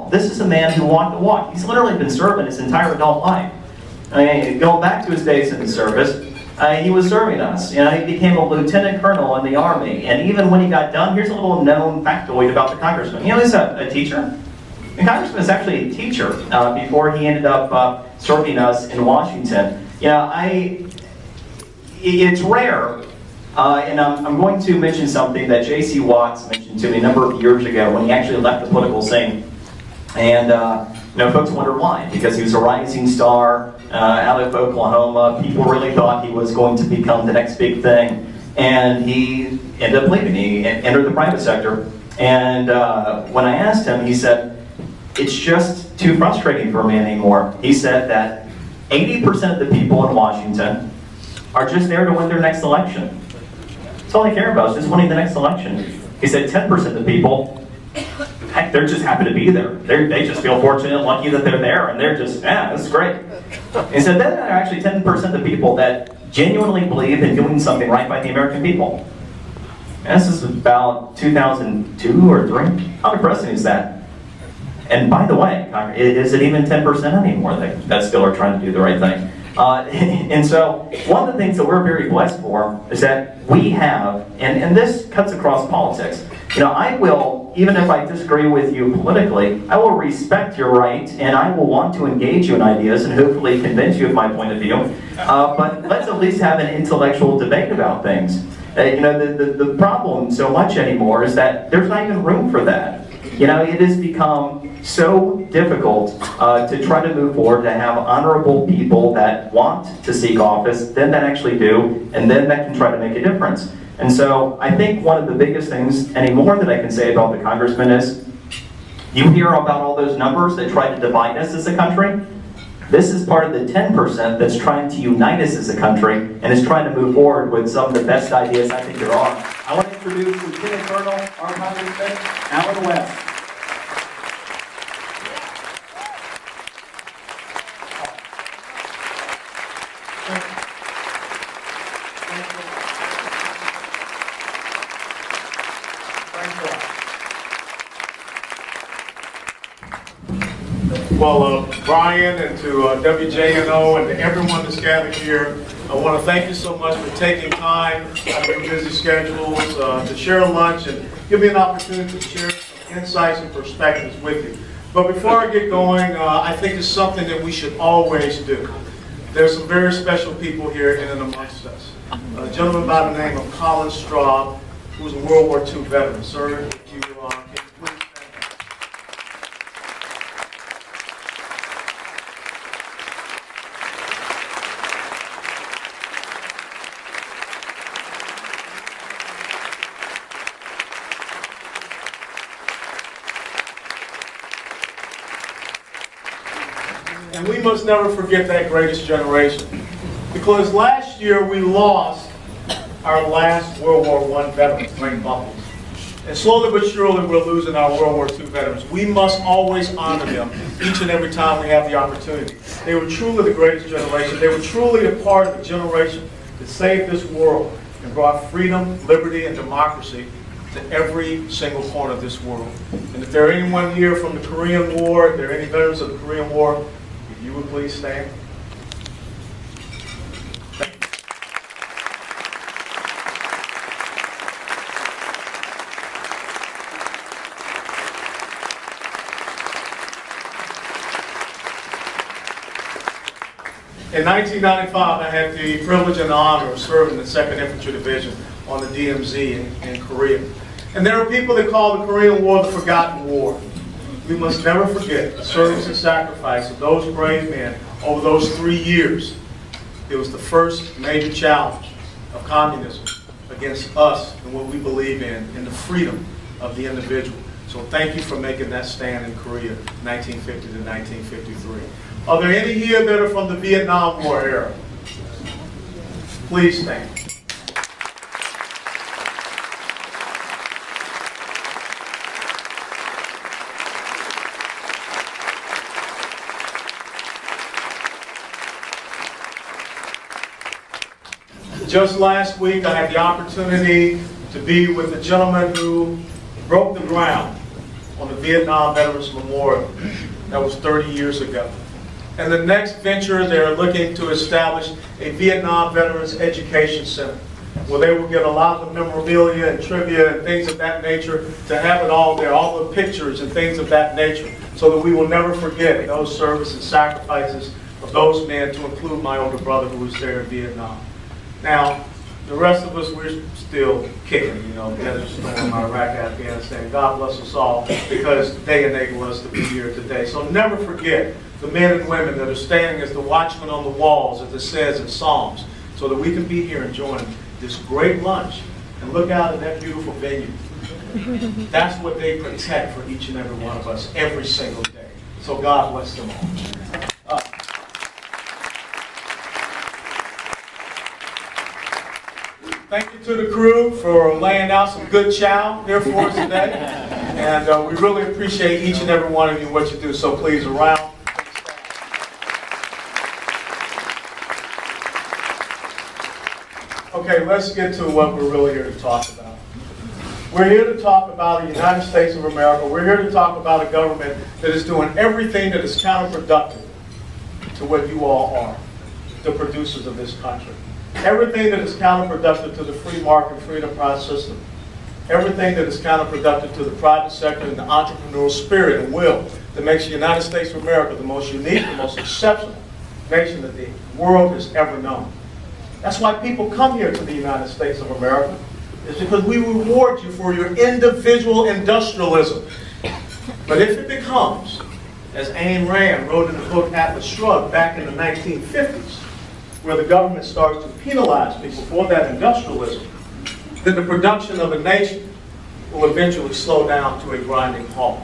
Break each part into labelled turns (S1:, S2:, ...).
S1: This is a man who walked the walk. He's literally been serving his entire adult life. I mean, going back to his days in the service, he was serving us. You know, he became a lieutenant colonel in the Army, and even when he got done, here's a little known factoid about the Congressman. You know, he's a teacher. The Congressman was actually a teacher before he ended up serving us in Washington. You know, it's rare, and I'm going to mention something that J.C. Watts mentioned to me a number of years ago when he actually left the political scene. And you know, folks wondered why, because he was a rising star out of Oklahoma. People really thought he was going to become the next big thing, and he ended up leaving. He entered the private sector, and when I asked him, he said, "It's just too frustrating for me anymore." He said that 80% of the people in Washington are just there to win their next election. That's all they care about, is just winning the next election. He said 10% of the people, heck, they're just happy to be there. They just feel fortunate and lucky that they're there, and they're just, yeah, this is great. He said then there are actually 10% of people that genuinely believe in doing something right by the American people. And this is about 2002 or 3. How depressing is that? And by the way, is it even 10% anymore that still are trying to do the right thing? And so, one of the things that we're very blessed for is that we have, and this cuts across politics. You know, I will, even if I disagree with you politically, I will respect your right, and I will want to engage you in ideas and hopefully convince you of my point of view. But let's at least have an intellectual debate about things. You know, the problem so much anymore is that there's not even room for that. You know, it has become so difficult to try to move forward, to have honorable people that want to seek office, then that actually do, and then that can try to make a difference. And so I think one of the biggest things anymore that I can say about the Congressman is, you hear about all those numbers that try to divide us as a country. This is part of the 10% that's trying to unite us as a country and is trying to move forward with some of the best ideas I think there are. I want to introduce Lieutenant Colonel, our Congressman, Alan West.
S2: Well, Brian, and to WJNO and to everyone that's gathered here, I want to thank you so much for taking time out of your busy schedules to share lunch and give me an opportunity to share some insights and perspectives with you. But before I get going, I think it's something that we should always do. There's some very special people here in and amongst us. A gentleman by the name of Colin Straub, who was a World War II veteran. Sir, if you can please stand up. And we must never forget that greatest generation. Because last year we lost our last World War I veteran, Frank Buckles. And slowly but surely we're losing our World War II veterans. We must always honor them each and every time we have the opportunity. They were truly the greatest generation. They were truly a part of the generation that saved this world and brought freedom, liberty, and democracy to every single corner of this world. And if there are anyone here from the Korean War, if there are any veterans of the Korean War, if you would please stand. Thank you. In 1995, I had the privilege and honor of serving the 2nd Infantry Division on the DMZ in Korea. And there are people that call the Korean War the forgotten war. We must never forget the service and sacrifice of those brave men over those 3 years. It was the first major challenge of communism against us and what we believe in the freedom of the individual. So thank you for making that stand in Korea, 1950 to 1953. Are there any here that are from the Vietnam War era? Please stand. Just last week, I had the opportunity to be with a gentleman who broke the ground on the Vietnam Veterans Memorial. That was 30 years ago. And the next venture, they're looking to establish a Vietnam Veterans Education Center, where they will get a lot of the memorabilia and trivia and things of that nature, to have it all there, all the pictures and things of that nature, so that we will never forget those service and sacrifices of those men, to include my older brother who was there in Vietnam. Now, the rest of us, we're still kicking, you know, Desert Storm, Iraq, Afghanistan. God bless us all, because they enable us to be here today. So never forget the men and women that are standing as the watchmen on the walls, as it says in Psalms, so that we can be here enjoying this great lunch and look out at that beautiful venue. That's what they protect for each and every one of us every single day. So God bless them all. Thank you to the crew for laying out some good chow here for us today. And we really appreciate each and every one of you and what you do. So please, around. Okay, let's get to what we're really here to talk about. We're here to talk about the United States of America. We're here to talk about a government that is doing everything that is counterproductive to what you all are, the producers of this country. Everything that is counterproductive to the free market, free enterprise system. Everything that is counterproductive to the private sector and the entrepreneurial spirit and will that makes the United States of America the most unique, the most exceptional nation that the world has ever known. That's why people come here to the United States of America. It's because we reward you for your individual industrialism. But if it becomes, as Ayn Rand wrote in the book Atlas Shrugged back in the 1950s, where the government starts to penalize people for that industrialism, then the production of a nation will eventually slow down to a grinding halt.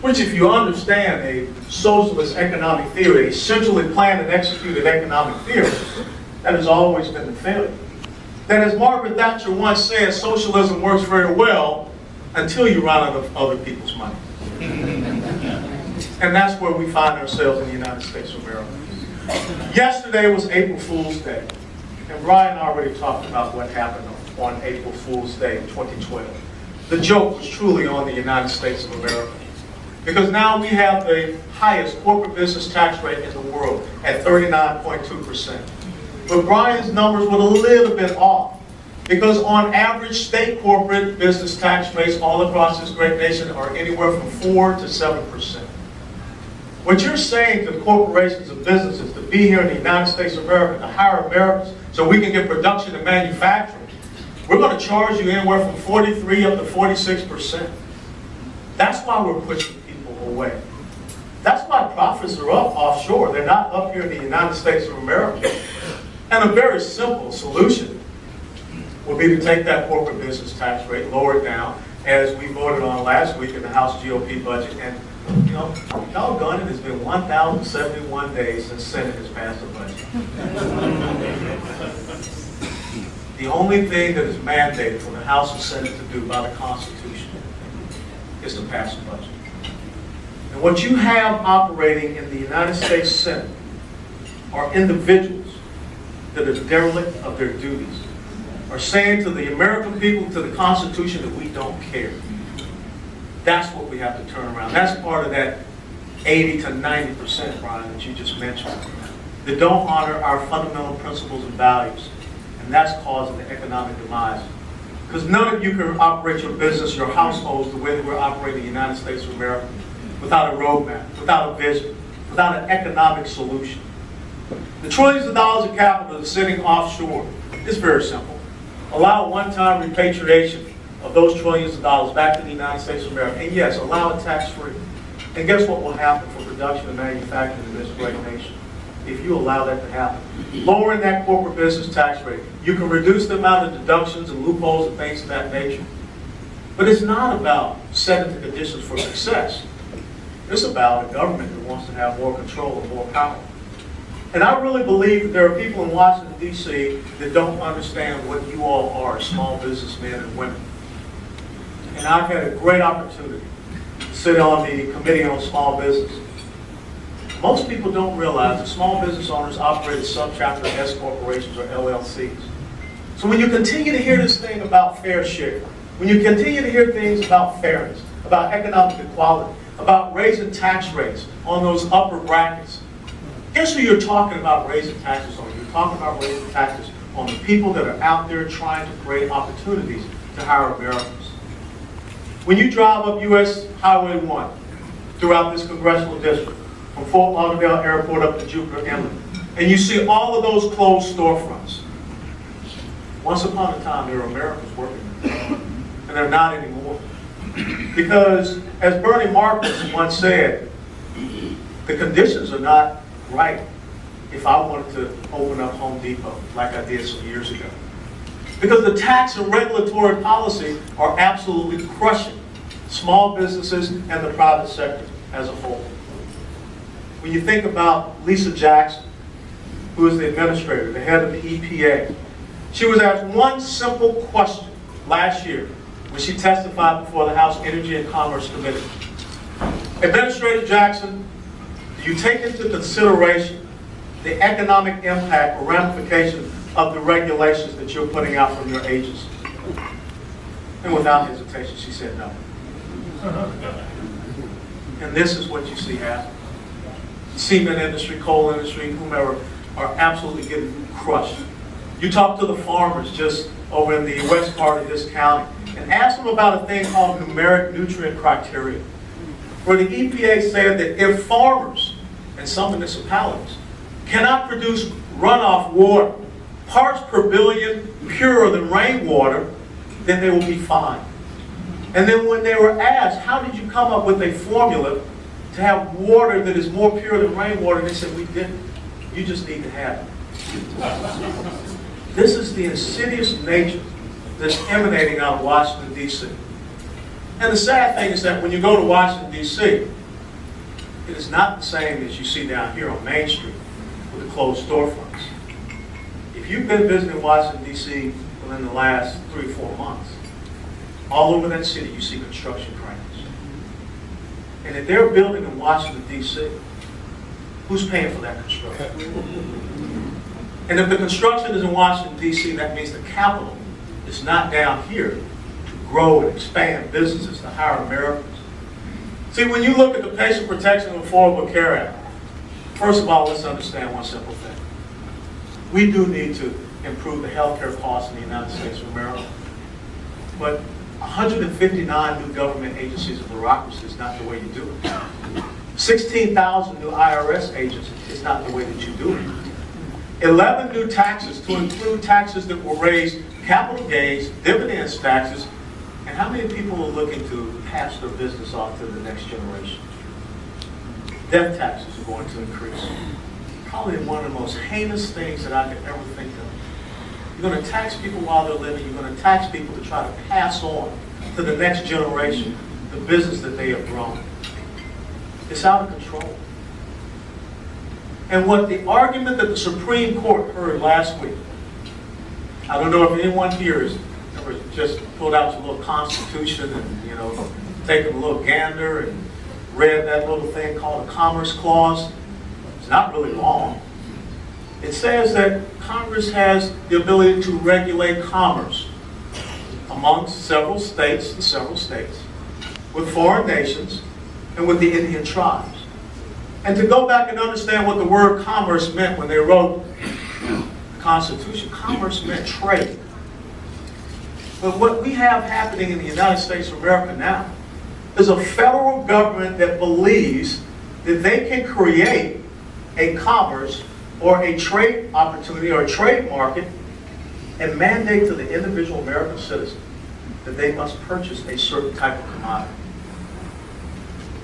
S2: Which, if you understand a socialist economic theory, a centrally planned and executed economic theory, that has always been the failure. Then, as Margaret Thatcher once said, socialism works very well until you run out of other people's money. And that's where we find ourselves in the United States of America. Yesterday was April Fool's Day. And Brian already talked about what happened on April Fool's Day 2012. The joke was truly on the United States of America. Because now we have the highest corporate business tax rate in the world at 39.2%. But Brian's numbers were a little bit off. Because on average, state corporate business tax rates all across this great nation are anywhere from 4 to 7%. What you're saying to corporations and businesses to be here in the United States of America, to hire Americans so we can get production and manufacturing, we're going to charge you anywhere from 43 up to 46%. That's why we're pushing people away. That's why profits are up offshore. They're not up here in the United States of America. And a very simple solution would be to take that corporate business tax rate, lower it down, as we voted on last week in the House GOP budget. And you know, doggone it, it's been 1,071 days since Senate has passed the budget. The only thing that is mandated for the House and Senate to do by the Constitution is to pass the budget. And what you have operating in the United States Senate are individuals that are derelict of their duties, are saying to the American people, to the Constitution, that we don't care. That's what we have to turn around. That's part of that 80 to 90%, Brian, that you just mentioned, that don't honor our fundamental principles and values. And that's causing the economic demise. Because none of you can operate your business, your households, the way that we're operating in the United States of America, without a roadmap, without a vision, without an economic solution. The trillions of dollars of capital that are sitting offshore is very simple. Allow one-time repatriation of those trillions of dollars back to the United States of America. And yes, allow it tax-free. And guess what will happen for production and manufacturing in this great nation if you allow that to happen? Lowering that corporate business tax rate. You can reduce the amount of deductions and loopholes and things of that nature. But it's not about setting the conditions for success. It's about a government that wants to have more control and more power. And I really believe that there are people in Washington, D.C. that don't understand what you all are, small businessmen and women. And I've had a great opportunity to sit on the Committee on Small Business. Most people don't realize that small business owners operate as subchapter S corporations or LLCs. So when you continue to hear this thing about fair share, when you continue to hear things about fairness, about economic equality, about raising tax rates on those upper brackets, guess who you're talking about raising taxes on? You're talking about raising taxes on the people that are out there trying to create opportunities to hire Americans. When you drive up US Highway 1 throughout this congressional district, from Fort Lauderdale Airport up to Jupiter Inlet, and you see all of those closed storefronts, once upon a time there were Americans working there, and they're not anymore. Because, as Bernie Marcus once said, the conditions are not right if I wanted to open up Home Depot like I did some years ago. Because the tax and regulatory policy are absolutely crushing small businesses and the private sector as a whole. When you think about Lisa Jackson, who is the administrator, the head of the EPA, she was asked one simple question last year when she testified before the House Energy and Commerce Committee. Administrator Jackson, do you take into consideration the economic impact or ramifications of the regulations that you're putting out from your agency? And without hesitation, she said no. And this is what you see happen. The cement industry, coal industry, whomever, are absolutely getting crushed. You talk to the farmers just over in the west part of this county and ask them about a thing called numeric nutrient criteria, where the EPA said that if farmers and some municipalities cannot produce runoff water parts per billion purer than rainwater, then they will be fined. And then when they were asked, how did you come up with a formula to have water that is more pure than rainwater, they said, we didn't. You just need to have it. This is the insidious nature that's emanating out of Washington, D.C. And the sad thing is that when you go to Washington, D.C., it is not the same as you see down here on Main Street with the closed storefronts. If you've been visiting Washington, D.C. within the last 3 or 4 months, all over that city you see construction cranes. And if they're building in Washington, D.C., who's paying for that construction? And if the construction is in Washington, D.C., that means the capital is not down here to grow and expand businesses, to hire Americans. See, when you look at the Patient Protection and Affordable Care Act, first of all, let's understand one simple thing. We do need to improve the health care costs in the United States of America. But 159 new government agencies and bureaucracy is not the way you do it. 16,000 new IRS agents is not the way that you do it. 11 new taxes, to include taxes that will raise capital gains, dividends taxes, and how many people are looking to pass their business off to the next generation? Death taxes are going to increase. Probably one of the most heinous things that I could ever think of. You're going to tax people while they're living. You're going to tax people to try to pass on to the next generation the business that they have grown. It's out of control. And what the argument that the Supreme Court heard last week, I don't know if anyone here has ever just pulled out your little Constitution and, taken a little gander and read that little thing called a Commerce Clause. It's not really long. It says that Congress has the ability to regulate commerce amongst several states, with foreign nations, and with the Indian tribes. And to go back and understand what the word commerce meant when they wrote the Constitution, commerce meant trade. But what we have happening in the United States of America now is a federal government that believes that they can create a commerce or a trade opportunity or a trade market and mandate to the individual American citizen that they must purchase a certain type of commodity.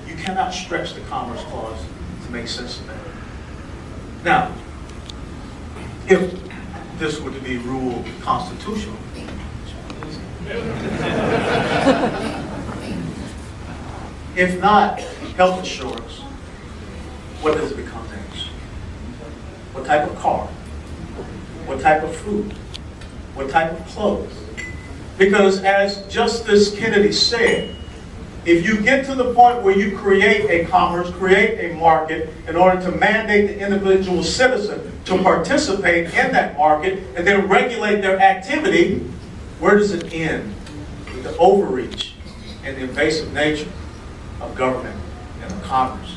S2: You cannot stretch the Commerce Clause to make sense of that. Now, if this were to be ruled constitutional, if not health insurance, what does it become next? What type of car? What type of food? What type of clothes? Because as Justice Kennedy said, if you get to the point where you create a commerce, create a market, in order to mandate the individual citizen to participate in that market and then regulate their activity, where does it end with the the overreach and the invasive nature of government and of Congress.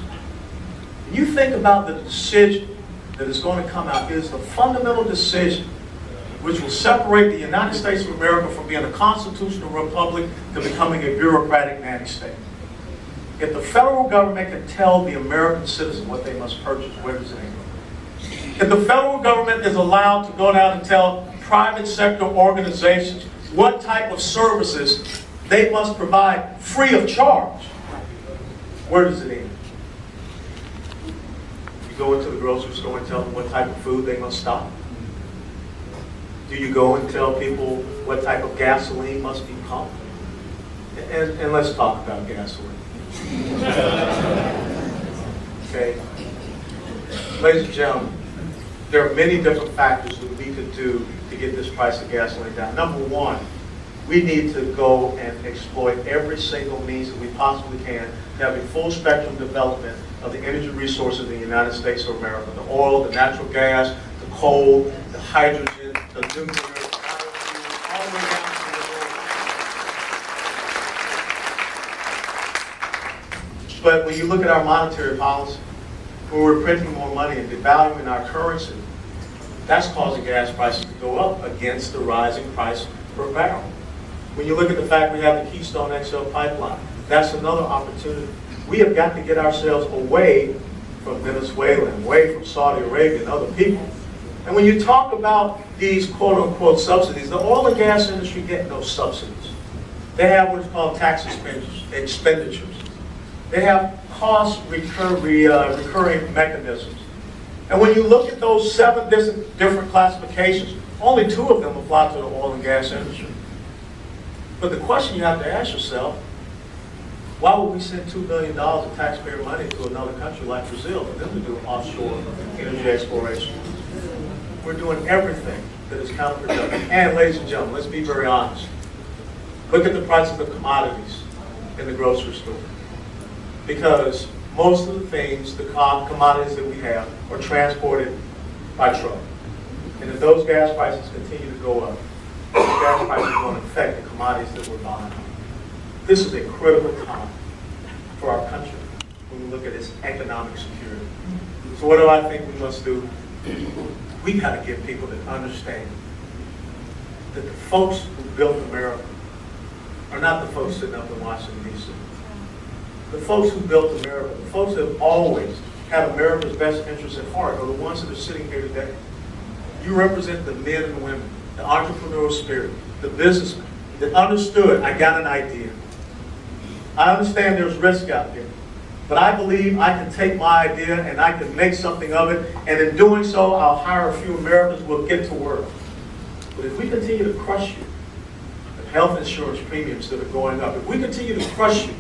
S2: When you think about the decision that is going to come out, it is the fundamental decision which will separate the United States of America from being a constitutional republic to becoming a bureaucratic nanny-state. If the federal government can tell the American citizen what they must purchase, where does it end? If the federal government is allowed to go down and tell private sector organizations what type of services they must provide free of charge, where does it end? You go into the grocery store and tell them what type of food they must stock? Do you go and tell people what type of gasoline must be pumped? And let's talk about gasoline. Okay. Ladies and gentlemen, there are many different factors that we could do to get this price of gasoline down. Number one, we need to go and exploit every single means that we possibly can to have a full spectrum development of the energy resources of the United States of America. The oil, the natural gas, the coal, the hydrogen, the nuclear, the biofuels, all the way down to the world. But when you look at our monetary policy, where we're printing more money and devaluing our currency, that's causing gas prices to go up against the rising price per barrel. When you look at the fact we have the Keystone XL pipeline, that's another opportunity. We have got to get ourselves away from Venezuela, away from Saudi Arabia and other people. And when you talk about these quote-unquote subsidies, the oil and gas industry get no subsidies. They have what's called tax expenditures. They have cost recurring mechanisms. And when you look at those 7 different classifications, only 2 of them apply to the oil and gas industry. But the question you have to ask yourself, why would we send $2 billion of taxpayer money to another country like Brazil for them to do offshore energy exploration? We're doing everything that is counterproductive. And ladies and gentlemen, let's be very honest. Look at the price of the commodities in the grocery store. Because most of the things, the commodities that we have, are transported by truck. And if those gas prices continue to go up, those gas prices are going to affect the commodities that we're buying. This is a critical time for our country when we look at its economic security. So what do I think we must do? We've got to get people that understand that the folks who built America are not the folks sitting up in Washington, D.C. The folks who built America, the folks that have always had America's best interests at heart are the ones that are sitting here today. You represent the men and women, the entrepreneurial spirit, the businessmen that understood, I got an idea. I understand there's risk out there, but I believe I can take my idea and I can make something of it, and in doing so, I'll hire a few Americans who will get to work. But if we continue to crush you with health insurance premiums that are going up, if we continue to crush you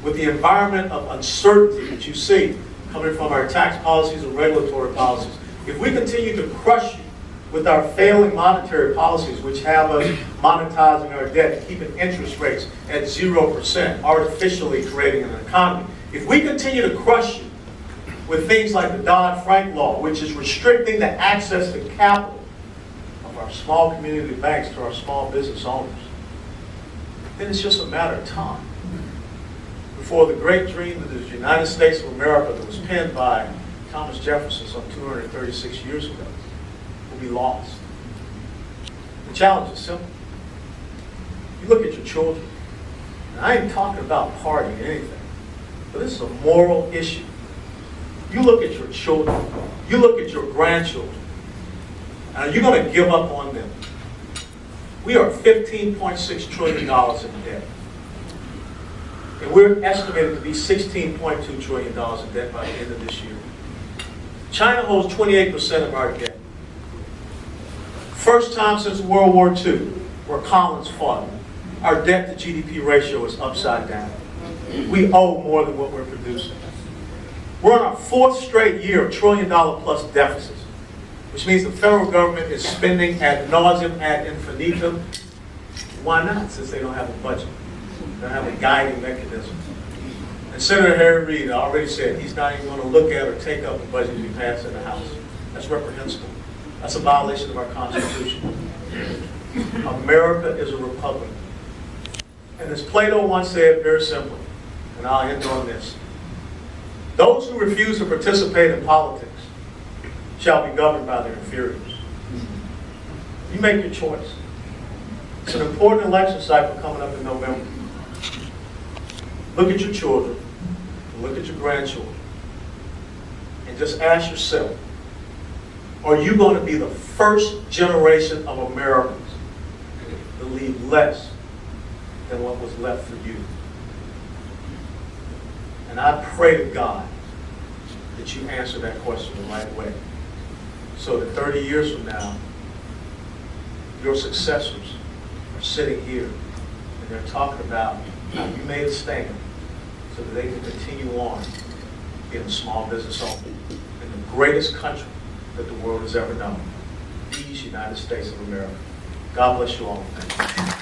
S2: with the environment of uncertainty that you see coming from our tax policies and regulatory policies, if we continue to crush you with our failing monetary policies, which have us monetizing our debt, keeping interest rates at 0%, artificially creating an economy. If we continue to crush you with things like the Dodd-Frank law, which is restricting the access to capital of our small community banks to our small business owners, then it's just a matter of time before the great dream of the United States of America that was penned by Thomas Jefferson some 236 years ago will be lost. The challenge is simple. You look at your children, and I ain't talking about partying or anything, but this is a moral issue. You look at your children, you look at your grandchildren, and you're going to give up on them. We are $15.6 trillion in debt. And we're estimated to be $16.2 trillion in debt by the end of this year. China holds 28% of our debt. First time since World War II, where Collins fought, our debt to GDP ratio is upside down. We owe more than what we're producing. We're on our 4th straight year of $1 trillion plus deficits, which means the federal government is spending ad nauseum, ad infinitum. Why not, since they don't have a budget? They don't have a guiding mechanism. And Senator Harry Reid already said he's not even going to look at or take up the budget we pass in the House. That's reprehensible. That's a violation of our Constitution. America is a republic. And as Plato once said very simply, and I'll end on this, those who refuse to participate in politics shall be governed by their inferiors. You make your choice. It's an important election cycle coming up in November. Look at your children, look at your grandchildren, and just ask yourself, are you going to be the first generation of Americans to leave less than what was left for you? And I pray to God that you answer that question the right way, so that 30 years from now, your successors are sitting here and they're talking about how you made a stand so that they can continue on being a small business owner in the greatest country that the world has ever known, these United States of America. God bless you all. Thank you.